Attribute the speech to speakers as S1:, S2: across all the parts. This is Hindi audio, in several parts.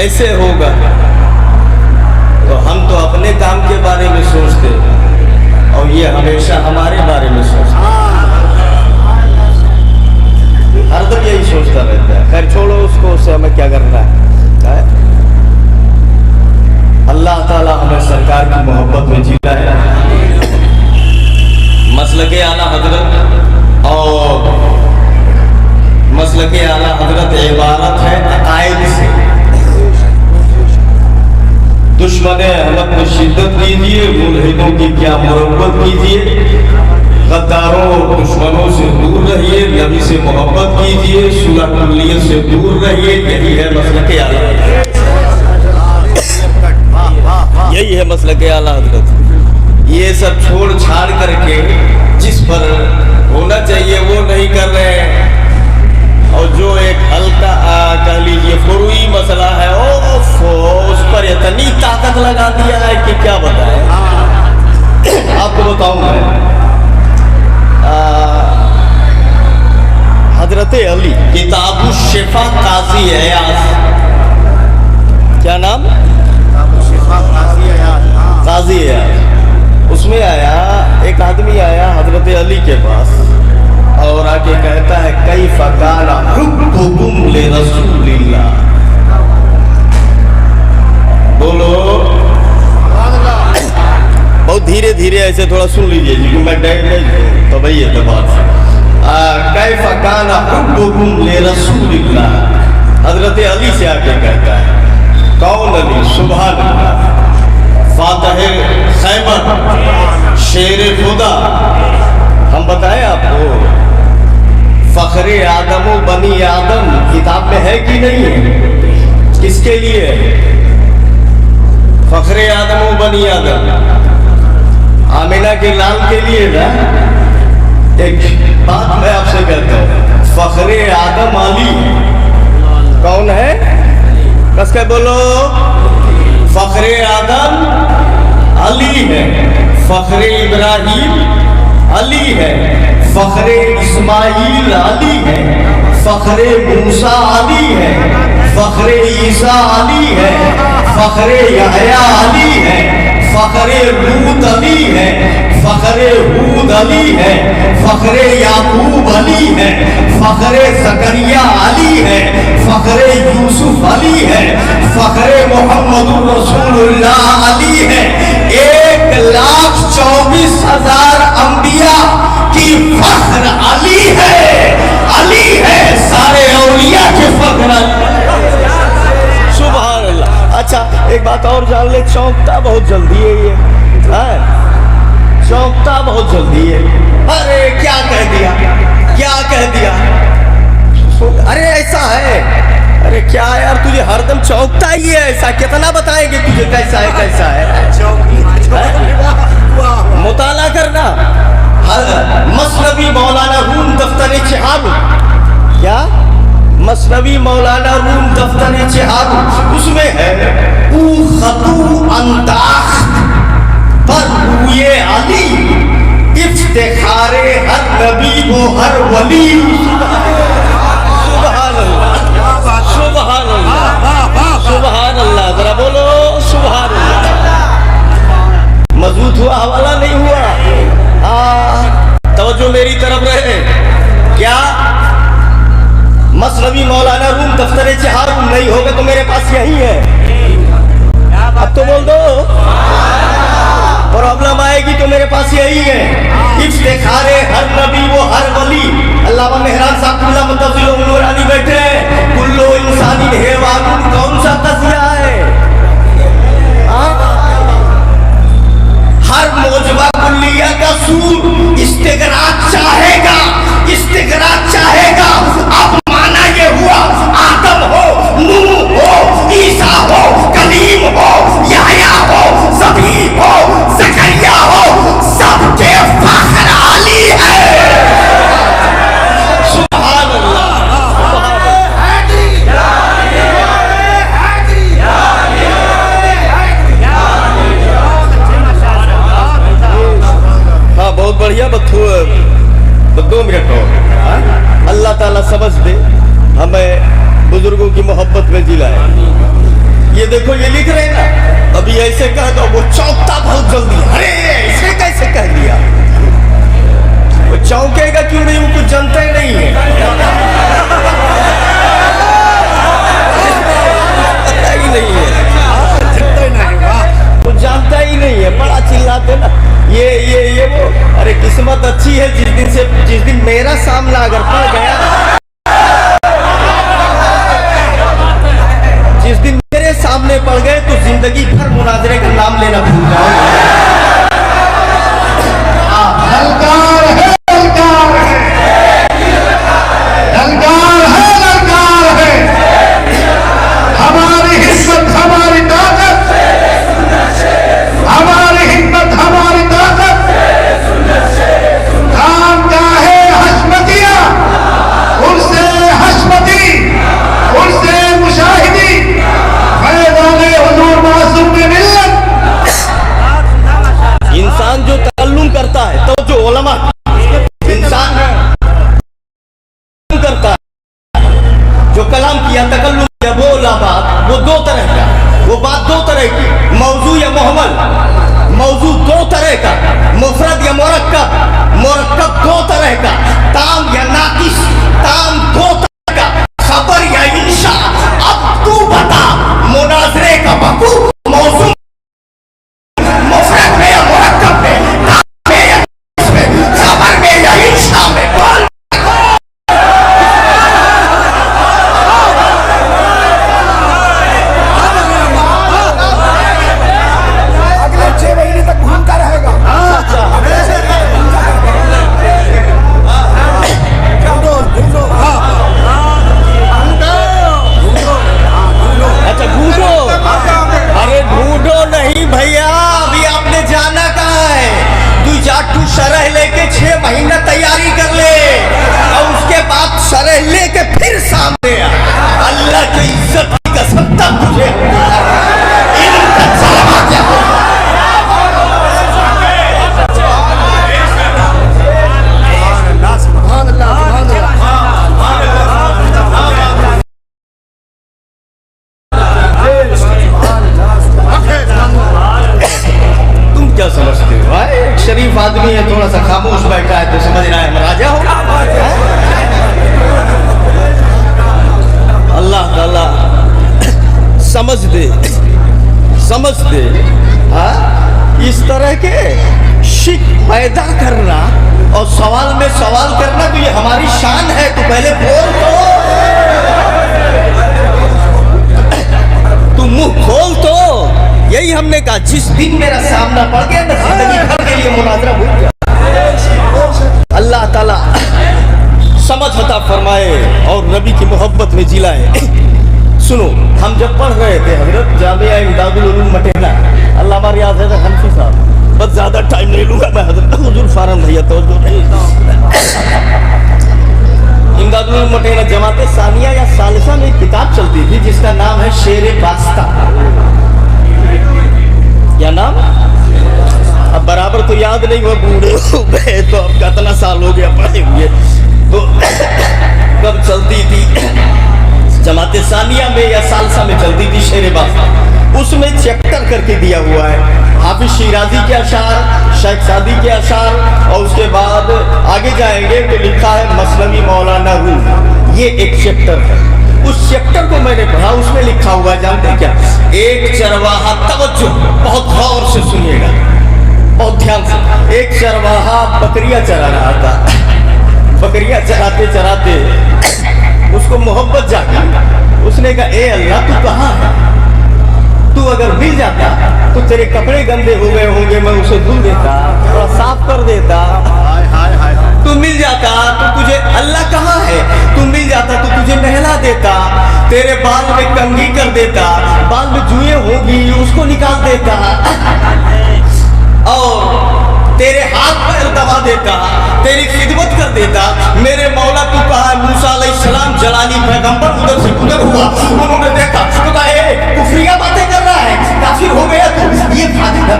S1: कैसे होगा। तो हम तो अपने काम के बारे में सोचते और ये हमेशा हमारे बारे में सोचते, हरदम यही सोचता रहता है। खैर छोड़ो उसको, उससे हमें क्या करना है। अल्लाह ताला हमें सरकार की मोहब्बत में जीना है। मसलके आला हजरत और मसलके आला हजरत इबारत है अकायद से। दुश्मन अहमद में शिद्दत कीजिए, मुल्हिदों की क्या मोहब्बत कीजिए, गद्दारों और दुश्मनों से दूर रहिए, नबी से मोहब्बत कीजिए, सुलह कुल्लियत से दूर रहिए। यही है मसलके आला हजरत, यही है मसलके आला हजरत। ये सब छोड़ छाड़ करके जिस पर होना चाहिए वो नहीं कर रहे हैं, और जो एक हल्का कह लीजिए फुरूई मसला है उस पर इतनी ताकत लगा दिया है कि क्या बताएं। आपको बताऊं मैं, हजरत अली किताबु शिफा काजी अयाज, क्या नाम, काजी अयाज, उसमें आया एक आदमी आया हजरत अली के पास और आके कहता है कई फकाना हुक्मुकुम ले रसूलिल्लाह। बोलो बहुत धीरे धीरे ऐसे थोड़ा सुन लीजिए जी, मैं डर नहीं तो भाई ये तो बात कई फकाना हुक्मुकुम ले रसूलिल्लाह। हजरत अली से आके कहता है, कौन अली, सुभान अल्लाह, फातह खैबर, शेर खुदा। हम बताएं आपको, फखरे आदम बनी आदम किताब में है कि नहीं है, किसके लिए फखरे आदम बनी आदम, आमिना के लाल के लिए ना। एक बात मैं आपसे कहता हूँ, फखरे आदम अली कौन है, कस के बोलो, फखरे आदम अली है, फखरे इब्राहिम अली है, फखरे इस्माइल अली है, फखरे मूसा अली है, फखरे ईसा अली है, फखरे यहया अली है, फखरे लूत अली है, फखरे हूद अली है, फखरे याकूब अली है, फखरे जकरिया अली है, फखरे यूसुफ अली है, फखरे मोहम्मदुर रसूलुल्लाह अली है। 1,24,000 अंबिया की फख्र अली है, अली है, सारे औलिया के फख्र। सुभान अल्लाह। अच्छा एक बात और जान ले, चौंकता बहुत जल्दी है ये, चौंकता बहुत जल्दी है। अरे क्या कह दिया, क्या कह दिया, अरे ऐसा है, अरे क्या यार तुझे हरदम चौंकता ही है ऐसा, कितना बताएंगे तुझे कैसा है कैसा है। मुताला करना, मसनवी मौलाना रूम दफ्तर चिहाब, क्या मसनवी मौलाना रूम दफ्तर चिहाब, उसमें है खतू अंदाख पर हुए अली, इफ्तिखारे हर नबी वो हर वली। सुभान अल्लाह, सुभान अल्लाह, सुभान अल्लाह, जरा बोलो सुभान अल्लाह। मजबूत हुआ, हवाला नहीं हुआ, तवज्जो मेरी तरफ रहे। क्या मसनवी मौलाना रूम दफ्तर चिहाब नहीं होगा तो मेरे पास यही है, अब तो बोल दो, प्रॉब्लम आएगी तो मेरे पास यही है। इफ्तिखारे हर नबी वो हर वली। अल्लामा मेहरान साहब मुतफिल नूरानी बैठे हैं, कुल्लो इंसानी हैवानुन, कौन सा तज़िया है, हर मौजबा कुल्लिया का सूर इस्तिगराक चाहेगा, इस्तिगराक चाहेगा। अब माना ये हुआ आदम हो, नूह हो, ईसा हो, कलीम हो, यहया हो, ज़बीब हो, ज़करिया हो, सबके फख्र अली है। सुभान अल्लाह। हाँ बहुत बढ़िया, 2 मिनट और अल्लाह ताला समझ दे, हमें बुजुर्गों की मोहब्बत में जिलाए। ये देखो ये लिख रहे हैं ना, अभी ऐसे कह दो वो चौंकता बहुत जल्दी, अरे ऐसे कैसे कह दिया। वो चौंकेगा क्यों नहीं, वो कुछ जानता ही नहीं है, पता ही नहीं है, वो जानता ही नहीं है, बड़ा चिल्लाते ना ये वो। अरे किस्मत अच्छी है जिस दिन मेरा सामना अगर पड़ गया, जिस दिन मेरे सामने पड़ गए तो जिंदगी भर मुनाजरे का नाम लेना भूल जाओगे। इंसान जो तकल्लुम करता है, तो जो उलमा इंसान करता है, जो कलाम किया, तकल्लुम किया, बोला बात, वो दो तरह का, वो बात दो तरह की, मौजू या मुहम्मल। मौजू दो तरह का, मुफरद या मुरक्कब, मुरक्कब दो तरह का, ताम या नाकिस, ताम दो तरह का, खबर या इंशा। अब तू बता, मुनाजरे का बकू मौजू मुफरद में या मुरक्कब में, ताम में या इसमें, खबर में या इंशा में, बोल।
S2: अगले 6 महीने तक घूमता रहेगा।
S1: अच्छा ढूंढो, अरे ढूंढो नहीं भैया, अभी आपने जाना कहाँ है। तू जाटू शरह लेके 6 महीना तैयारी कर ले, और उसके बाद शरह लेके फिर सामने आ। अल्लाह की इज्जत की कसम, तब तुझे इनका सलाम क्या हो। तुम क्या समझते हो? एक शरीफ आदमी है, थोड़ा सा खामोश बैठा है तो समझ रहा है राजा हो। अल्लाह ताला समझ दे। हाँ, इस तरह के शिक पैदा करना और सवाल में सवाल करना, तो ये हमारी शान है। तो पहले बोल तो, तू मुंह खोल तो। यही हमने कहा, जिस दिन मेरा सामना पड़ गया ना, जिंदगी भर के लिए मुनाजरा भूल गया। अल्लाह ताला समझ अता फरमाए और नबी की मोहब्बत में जिलाए। सुनो, हम जब पढ़ रहे थे हजरत जामिया इमदादुल उलूम मटेना, अल्लाह हमारे याद है हनफी साहब, बस ज्यादा टाइम नहीं लूंगा मैं, हजरत हुजूर फारम भैया तो नहीं। इमदादुल उलूम मटेना जमाते सानिया या सालिसा में एक किताब चलती थी जिसका नाम है शेर बास्ता। क्या नाम? अब बराबर तो याद नहीं हुआ, बूढ़े हो गए तो अब कितना साल हो गया पढ़े हुए। तो कब चलती थी? जमाते सानिया में या सालसा में चलती थी शेर बास्ता। उसमें चैप्टर करके दिया हुआ है, हाफिज शिराजी के अशार, शेख सादी के अशार, और उसके बाद आगे जाएंगे तो लिखा है मसनवी मौलाना रूम। ये एक चैप्टर है। उस चैप्टर को मैंने पढ़ा, उसमें लिखा हुआ है, जानते क्या? एक चरवाहा, तवज्जो, बहुत गौर से सुनिएगा, बहुत ध्यान से। एक चरवाहा बकरियां चरा रहा था। बकरियां चराते चराते उसको मोहब्बत जागी। उसने कहा, ए अल्लाह, तू कहाँ है? तू अगर मिल जाता तो तेरे कपड़े गंदे हो गए होंगे, मैं उसे धुल देता, थोड़ा साफ कर देता। तू मिल जाता तो तुझे, अल्लाह कहाँ है? तू मिल जाता तो तुझे नहला देता, तेरे बाल में कंघी कर देता, बाल में जुएं होगी उसको निकाल देता, और तेरे हाथ पैर दबा देता, तेरी खिदमत कर देता। मेरे मौला, तू कहा? मूसा अलैहिस्सलाम जलाली पैगंबर उधर से गुजर हुआ, उन्होंने देखा तो कहा, कुफरिया बातें कर रहा है, काफिर हो गया तू, ये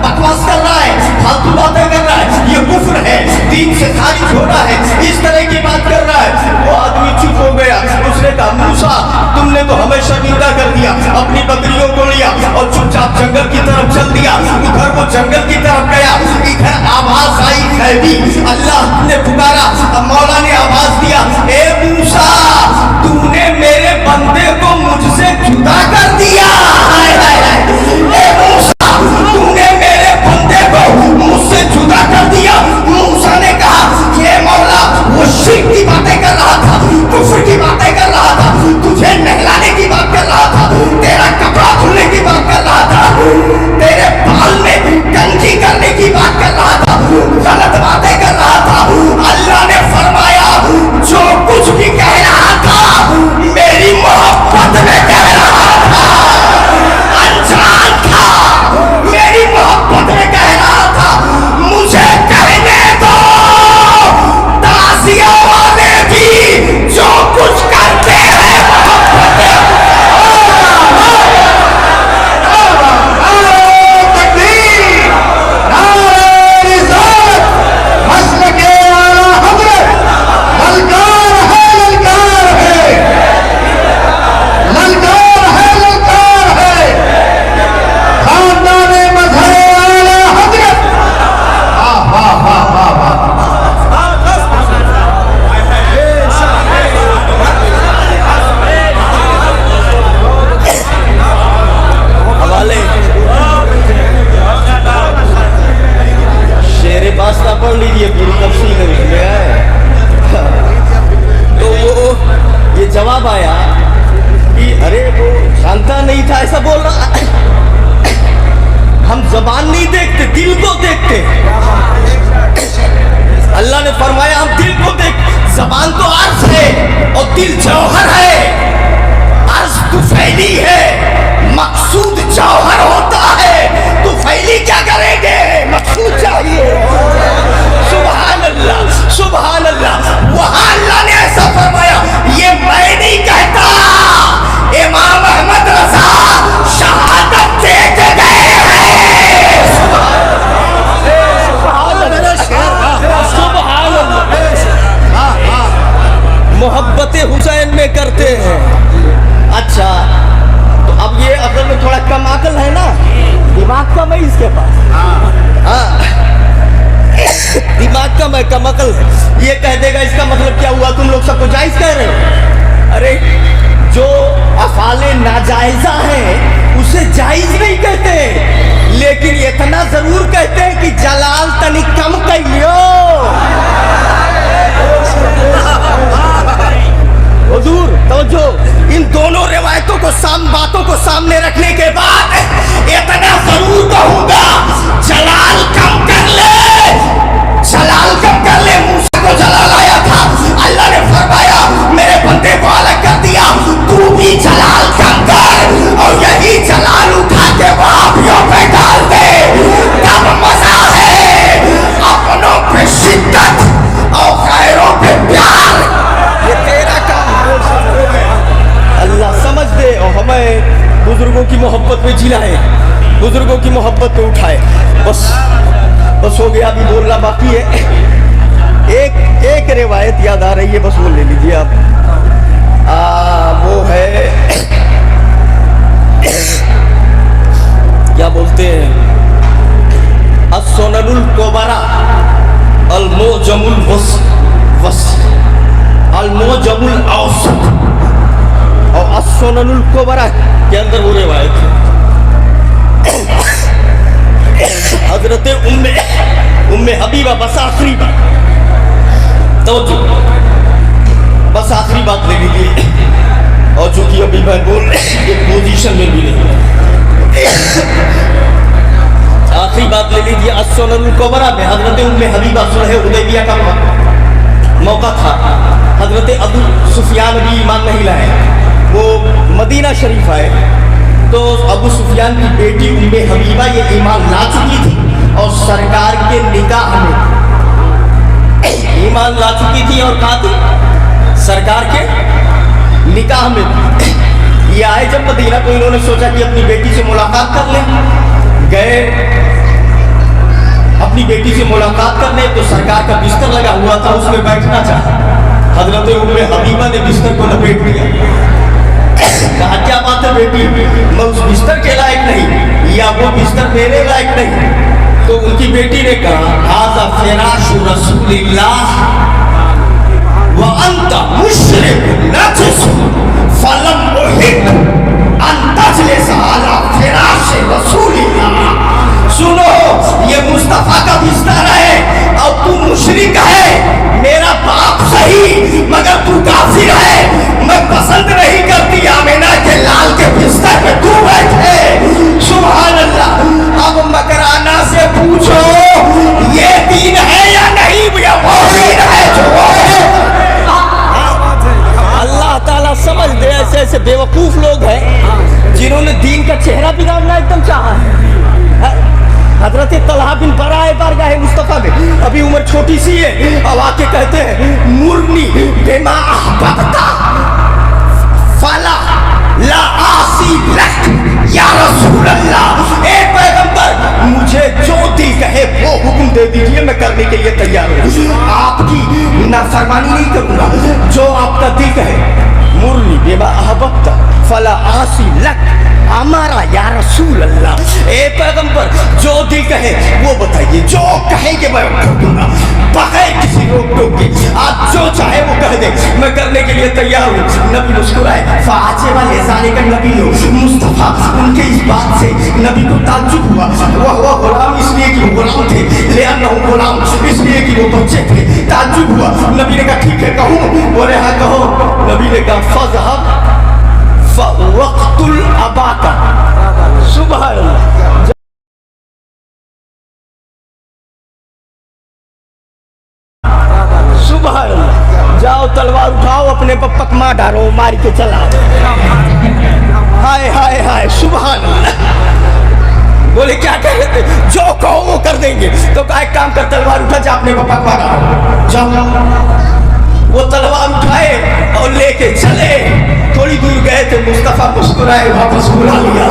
S1: बकवास कर रहा है, फालतू बातें कर रहा है, ये कुफ्र है, दीन से खारिज हो रहा है, इस तरह की बात कर रहा है। वो आदमी चुप हो गया। उसने कहा, मूसा, तुमने तो हमें शर्मिंदा कर दिया, अपनी बकरियों को लिया और चुपचाप जंगल की तरफ चल दिया। उधर वो जंगल की तरफ गया, इधर आवाज आई खैबी, अल्लाह ने पुकारा, मौला ने आवाज दिया, ए मूसा तूने मेरे बंदे को मुझसे जुदा कर दिया। हाय हाय हाय, ए मूसा तूने मेरे बंदे को मुझसे जुदा कर दिया। मूसा ने कहा, ये मौला वो शिर्क की बातें कर रहा था, कुफ्र की बातें कर रहा था, तुझे नहलाने की बात कर रहा था, तेरा कपड़ा धुलने की बात कर रहा था, तेरे बाल में कंघी करने की बात कर रहा था, गलत बातें कर रहा था। अल्लाह ने फरमाया जो कुछ भी कह रहा था मेरी मोहब्बत में कह रहा था, अनजान था, मेरी मोहब्बत में कह रहा था। मुझे कहने दो, ताजिया वाले भी जो कुछ करते हैं पढ़ लीजिए, पूरी तफसील है उसमें। तो वो ये जवाब आया कि अरे वो जानता नहीं था, ऐसा बोल रहा। हम जबान नहीं देखते, दिल को देखते। अल्लाह ने फरमाया हम दिल को देख, जबान तो अर्ज है और दिल जौहर है। अर्ज तुफैली है, मकसूद जौहर होता है। तुफैली क्या करेंगे, मकसूद चाहिए। सुभान अल्लाह, सुभान अल्लाह। वहां अल्लाह ने ऐसा फरमाया, ये मैं नहीं कहता, इमाम अहमद रजा शहादत दे के गए हैं। मोहब्बत हुसैन में करते हैं। अच्छा, तो अब ये असल में थोड़ा कम अकल है ना, दिमाग कम है इसके पास। हाँ, दिमाग कम है, कम अकल है। ये कह देगा इसका मतलब क्या हुआ, तुम लोग सबको जायज कह रहे हो। अरे जो अफाले नाजायजा हैं उसे जायज नहीं कहते, लेकिन इतना जरूर कहते हैं कि जलाल तनी कम कहियो। हुजूर तवज्जो, इन दोनों रिवायतों को बातों को सामने रखने के बाद इतना जरूर कहूंगा, जलाल कम कर ले, जलाल कम कर ले। मूसा को जलाल आया था, अल्लाह ने फरमाया मेरे बंदे को अलग कर दिया, तू भी जलाल कम कर और यही जलाल उठा के वहाबियों पे डाल दे, तब मजा है। अपनों पे शिद्दत और गैरों पे प्यार, ये तेरा काम। अल्लाह समझ दे और हमें बुजुर्गों की मोहब्बत में जिलाए, बुजुर्गों की मोहब्बत में उठाए। बस हो गया, अभी बोलना बाकी है। एक रिवायत याद आ रही है, बस वो ले लीजिए आप। वो है क्या बोलते हैं, अस्सुननुल कुबरा अल-मुअजमुल अल-मुअजमुल औसत और अस्सुननुल कुबरा के अंदर वो रिवायत है। हजरत उम्मे हबीबा, बस आखिरी बात, तो बस आखिरी बात ले लीजिए। और चूंकि अभी मैं बोल एक पोजीशन में भी नहीं, आखिरी बात ले लीजिए। अस्सुननुल कुबरा में हजरत उम्मे हबीबा सुलह हुदैबिया का मौका था। हजरत अबू सुफियान भी ईमान नहीं लाए, वो मदीना शरीफ आए, तो अबू सुफियान की बेटी उम्मे हबीबा ये ईमान ला चुकी थी और सरकार के निकाह में ईमान ला चुकी थी और कहा थी सरकार के निकाह में। ये आए जब मदीना, तो इन्होंने सोचा कि अपनी बेटी से मुलाकात कर लें। गए अपनी बेटी से मुलाकात करने, तो सरकार का बिस्तर लगा हुआ था, उसमें बैठना चाहा। हजरत उम्मे हबीबा ने बिस्तर को लपेट दिया कहा क्या बात है बेटी, मैं उस बिस्तर के लायक नहीं या वो बिस्तर मेरे लायक नहीं। तो उनकी बेटी ने कहा हाज़ा फिराशु रसूलिल्लाह व अंत मुशरिकुन नजस फलम उहिद अन तजलिस अला फिराश रसूलिल्लाह। सुनो, ये मुस्तफा का बिस्तर है और तू मुशरिक है। मेरा बाप सही मगर तू काफिर है। मैं पसंद नहीं करती आमिना के लाल के बिस्तर पे तू बैठे। सुभान अल्लाह। अब मकराना से पूछो ये दीन है या नहीं, या वो दीन है जो अल्लाह ताला समझ दे। ऐसे ऐसे बेवकूफ लोग हैं जिन्होंने दीन का चेहरा बिगाड़ना एकदम चाहा है। हजरत तलहा बिन बराए बारगाह मुस्तफा में अभी उम्र छोटी सी है, अब आके कहते हैं मुरनी बेमा अहबब्ता फला ला आसी लक या रसूल अल्लाह। ए पैगंबर, मुझे जो दिल कहे वो हुक्म दे दीजिए, मैं करने के लिए तैयार हूँ। आपकी नाफरमानी नहीं करूंगा, जो आपका दिल कहे। मुरनी बेमा अहबब्ता फला आसी लक हमारा या रसूल अल्लाह। ए पैगंबर, जो दिल कहे वो बताइए, जो कहेंगे मैं कर दूंगा बगैर किसी रोक टोक के। आप जो चाहे वो कह दे, मैं करने के लिए तैयार हूँ। नबी मुस्कुराए। फाचे वाले जाने का नबी हो मुस्तफा, उनके इस बात से नबी को ताज्जुब हुआ। वह गुलाम इसलिए कि वो गुलाम थे, ले अन्ना गुलाम इसलिए कि वो बच्चे थे। ताज्जुब हुआ। नबी ने कहा ठीक है कहूँ, बोले हाँ कहो। नबी ने कहा फज़हब वक्तुल अबाका। सुभान अल्लाह। सुभान अल्लाह। जाओ तलवार उठाओ, अपने पप्पक मार डालो, मार के चलाओ। हाय हाय हाय सुभान अल्लाह। बोले क्या कह रहे थे, जो कहो वो कर देंगे। तो कहा एक काम कर, तलवार उठा जा, अपने पप्पक मार डालो, जाओ। वो तलवार उठाए और लेके चले। थोड़ी दूर गए थे, मुस्तफा मुस्कुराए, वापस बुला लिया।